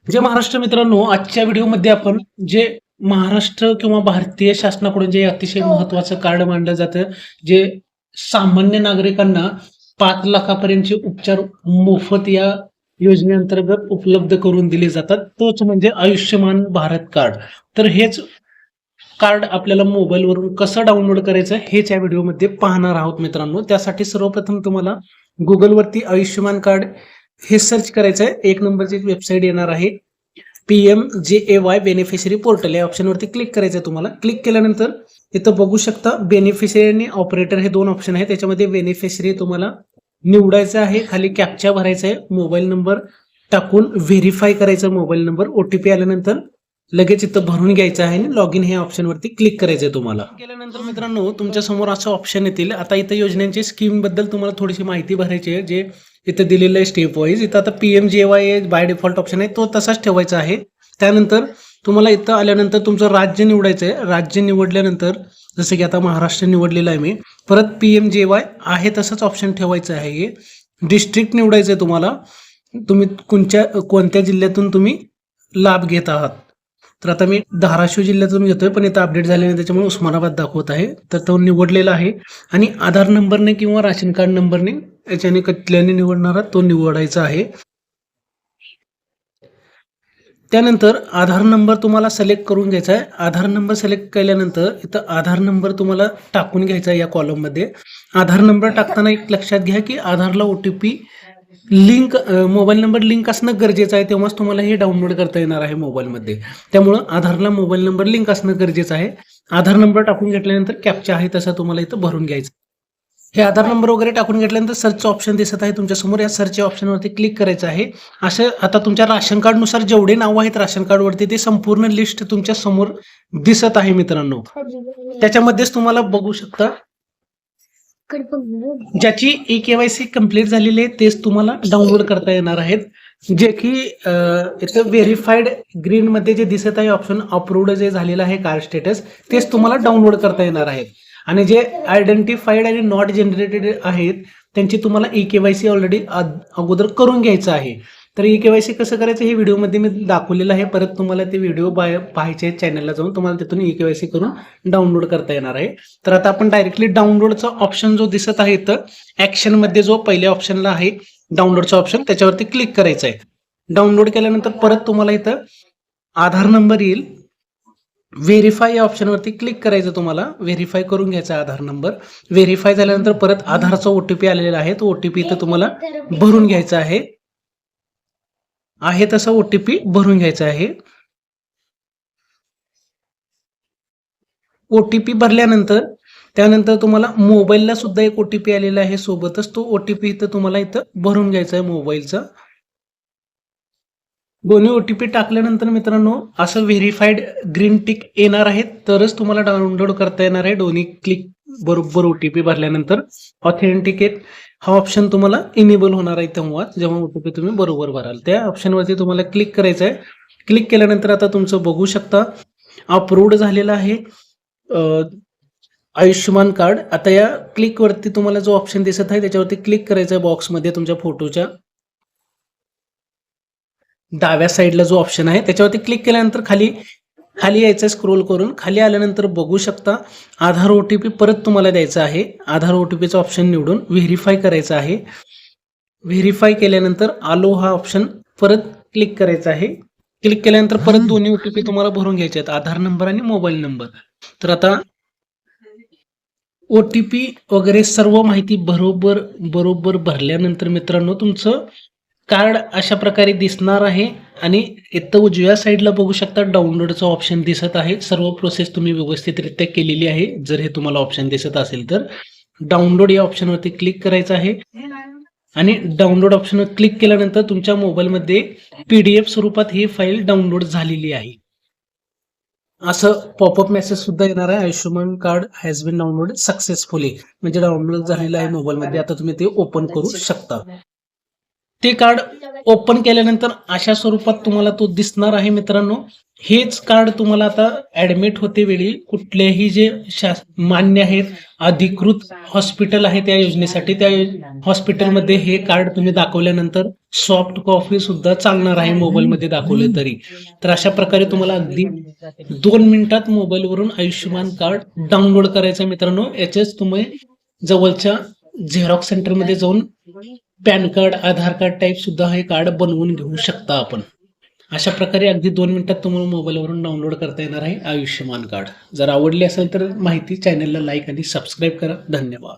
जे महाराष्ट्र मित्रांनो, आजच्या व्हिडिओमध्ये आपण जे महाराष्ट्र किंवा भारतीय शासनाकडून जे अतिशय महत्वाचं कार्ड मानलं जातं, जे सामान्य नागरिकांना 5 लाखापर्यंतचे उपचार मोफत या योजनेअंतर्गत उपलब्ध करून दिले जातात, तोच म्हणजे आयुष्यमान भारत कार्ड. तर हेच कार्ड आपल्याला मोबाईलवरून कसं डाउनलोड करायचं हेच या व्हिडिओमध्ये पाहणार आहोत मित्रांनो. त्यासाठी सर्वप्रथम तुम्हाला गुगलवरती आयुष्यमान कार्ड हे सर्च करायचं आहे. एक नंबरची वेबसाईट येणार आहे, PMJAY बेनिफिशरी पोर्टल. या ऑप्शनवरती क्लिक करायचं आहे तुम्हाला. क्लिक केल्यानंतर इथं बघू शकता बेनिफिशरी आणि ऑपरेटर हे 2 ऑप्शन आहेत. त्याच्यामध्ये बेनिफिशरी तुम्हाला निवडायचं आहे. खाली कॅप्चा भरायचा आहे, मोबाईल नंबर टाकून व्हेरीफाय करायचा मोबाईल नंबर. OTP आल्यानंतर लगेच इथं भरून घ्यायचं आहे आणि लॉग इन हे ऑप्शनवरती क्लिक करायचं आहे तुम्हाला. केल्यानंतर मित्रांनो तुमच्या समोर असं ऑप्शन येतील. आता इथं योजनेची स्कीम बद्दल तुम्हाला थोडीशी माहिती भरायची आहे. जे इथं दिलेलं आहे स्टेप वाईज. इथं आता PMJAY बाय डिफॉल्ट ऑप्शन आहे, तो तसाच ठेवायचा आहे. त्यानंतर तुम्हाला इथं आल्यानंतर तुमचं राज्य निवडायचं आहे. राज्य निवडल्यानंतर जसं की आता महाराष्ट्र निवडलेलं आहे मी, परत PMJAY आहे तसंच ऑप्शन ठेवायचं आहे. डिस्ट्रिक्ट निवडायचं आहे तुम्हाला, तुम्ही कोणत्या जिल्ह्यातून तुम्ही लाभ घेत आहात. तर आता मी धाराशिव जिल्ह्यातून घेतोय, पण इथं अपडेट झाले नाही त्याच्यामुळे उस्मानाबाद दाखवत आहे. तर तो निवडलेला आहे आणि आधार नंबरने किंवा राशन कार्ड नंबरने याच्याने कुठल्याने निवडणारा तो निवडायचा आहे. त्यानंतर आधार नंबर तुम्हाला सिलेक्ट करून घ्यायचा आहे. आधार नंबर सिलेक्ट केल्यानंतर इथं आधार नंबर तुम्हाला टाकून घ्यायचा आहे. या कॉलममध्ये आधार नंबर टाकताना एक लक्षात घ्या की आधारला OTP link, mobile number link असणं गरजेचं आहे, तेव्हाच तुम्हाला हे डाउनलोड करता येणार आहे मोबाईलमध्ये. त्यामुळं आधारला मोबाईल नंबर लिंक असणं गरजेचं आहे. आधार नंबर टाकून घेतल्यानंतर कॅप्चा आहे तसा तुम्हाला इथं भरून घ्यायचं. हे आधार नंबर वगैरे टाकून घेतल्यानंतर सर्च ऑप्शन दिसत आहे तुमच्या समोर. या सर्च ऑप्शनवरती क्लिक करायचं आहे. असं आता तुमच्या राशन कार्डनुसार जेवढे नाव आहेत राशन कार्डवरती ते संपूर्ण लिस्ट तुमच्या समोर दिसत आहे मित्रांनो. त्याच्यामध्येच तुम्हाला बघू शकता ज्याची eKYC कंप्लीट झालेली आहे तेच तुम्हाला डाउनलोड करता येणार आहेत. जे की इथं व्हेरीफाईड ग्रीन मध्ये जे दिसत आहे ऑप्शन, अप्रूव्ड जे झालेलं आहे कार्ड स्टेटस, तेच तुम्हाला डाउनलोड करता येणार आहेत. आणि जे आयडेंटिफाईड आणि नॉट जनरेटेड आहेत त्यांची तुम्हाला eKYC ऑलरेडी अगोदर करून घ्यायचं आहे. तर eKYC कसं करायचं हे व्हिडिओमध्ये मी दाखवलेलं आहे. परत तुम्हाला ते व्हिडिओ पाहायचे आहेत चॅनलला जाऊन, तुम्हाला तिथून eKYC करून डाउनलोड करता येणार आहे. तर आता आपण डायरेक्टली डाउनलोडचा ऑप्शन जो दिसत आहे इथं ऍक्शन मध्ये जो पहिल्या ऑप्शनला आहे डाउनलोडचा ऑप्शन, त्याच्यावरती क्लिक करायचं आहे. डाउनलोड केल्यानंतर परत तुम्हाला इथं आधार नंबर येईल. व्हेरीफाय या ऑप्शनवरती क्लिक करायचं, तुम्हाला व्हेरीफाय करून घ्यायचा आधार नंबर. व्हेरीफाय झाल्यानंतर परत आधारचा OTP आलेला आहे, तो OTP इथं तुम्हाला भरून घ्यायचा आहे तसा OTP भरून घ्यायचा आहे. OTP भरल्यानंतर त्यानंतर तुम्हाला मोबाईलला सुद्धा एक OTP आलेला आहे सोबतच, तो OTP इथं तुम्हाला इथं भरून घ्यायचा आहे मोबाईलचा. दोन्ही OTP टाकल्यानंतर मित्रांनो असं व्हेरीफाईड ग्रीन टिक येणार आहे, तरच तुम्हाला डाउनलोड करता येणार आहे. दोन्ही क्लिक बरोबर OTP भरल्यानंतर ऑथेंटिकेट हा ऑप्शन तुम्हाला इनेबल होणार आहे जेव्हा OTP तुम्ही बरोबर भराल. त्या ऑप्शनवरती तुम्हाला क्लिक करायचं आहे. क्लिक केल्यानंतर आता तुमचं बघू शकता अप्रूव्ड झालेलं आहे आयुष्यमान कार्ड. आता या क्लिकवरती तुम्हाला जो ऑप्शन दिसत आहे त्याच्यावरती क्लिक करायचं आहे. बॉक्समध्ये तुमच्या फोटोच्या डाव्या साईडला जो ऑप्शन आहे त्याच्यावरती क्लिक केल्यानंतर खाली यायचं स्क्रोल करून. खाली आल्यानंतर बघू शकता आधार OTP परत तुम्हाला द्यायचा आहे. आधार OTPचा ऑप्शन निवडून व्हेरीफाय करायचं आहे. व्हेरीफाय केल्यानंतर आलो हा ऑप्शन परत क्लिक करायचा आहे. क्लिक केल्यानंतर परत दोन्ही OTP तुम्हाला भरून घ्यायचे आहेत, आधार नंबर आणि मोबाईल नंबर. तर आता OTP वगैरे सर्व माहिती बरोबर भरल्यानंतर मित्रांनो तुमचं कार्ड अशा प्रकारे दिसणार आहे. आणि इथं उजव्या साईडला बघू शकता डाउनलोडचा ऑप्शन दिसत आहे. सर्व प्रोसेस तुम्ही व्यवस्थितरित्या केलेली आहे. जर हे तुम्हाला ऑप्शन दिसत असेल तर डाउनलोड या ऑप्शनवरती क्लिक करायचं आहे. आणि डाउनलोड ऑप्शनवर क्लिक केल्यानंतर तुमच्या मोबाईलमध्ये PDF स्वरूपात ही फाईल डाउनलोड झालेली आहे असं पॉपअप मेसेज सुद्धा येणार आहे. Ayushman card has been download successfully, म्हणजे डाउनलोड झालेलं आहे मोबाईलमध्ये. आता तुम्ही ते ओपन करू शकता. ते कार्ड ओपन केल्यानंतर अशा स्वरूपात तुम्हाला तो दिसणार आहे मित्रांनो. हेच कार्ड तुम्हाला आता ऍडमिट होते वेळी कुठलेही जे मान्य आहेत, अधिकृत हॉस्पिटल आहे त्या योजनेसाठी, त्या हॉस्पिटलमध्ये हे कार्ड तुम्ही दाखवल्यानंतर सॉफ्ट कॉपी सुद्धा चालणार आहे मोबाईलमध्ये दाखवले तरी. तर अशा प्रकारे तुम्हाला अगदी 2 मिनिटात मोबाईलवरून आयुष्यमान कार्ड डाउनलोड करायचं मित्रांनो. याचेच तुम्ही जवळच्या झेरॉक्स सेंटरमध्ये जाऊन पॅन कार्ड, आधार कार्ड टाईप सुद्धा हे कार्ड बनवून घेऊ शकता आपण. अशा प्रकारे अगदी 2 मिनिटात तुम्हाला मोबाईलवरून डाउनलोड करता येणार आहे आयुष्यमान कार्ड. जर आवडली असेल तर माहिती चॅनलला लाईक आणि सबस्क्राईब करा. धन्यवाद.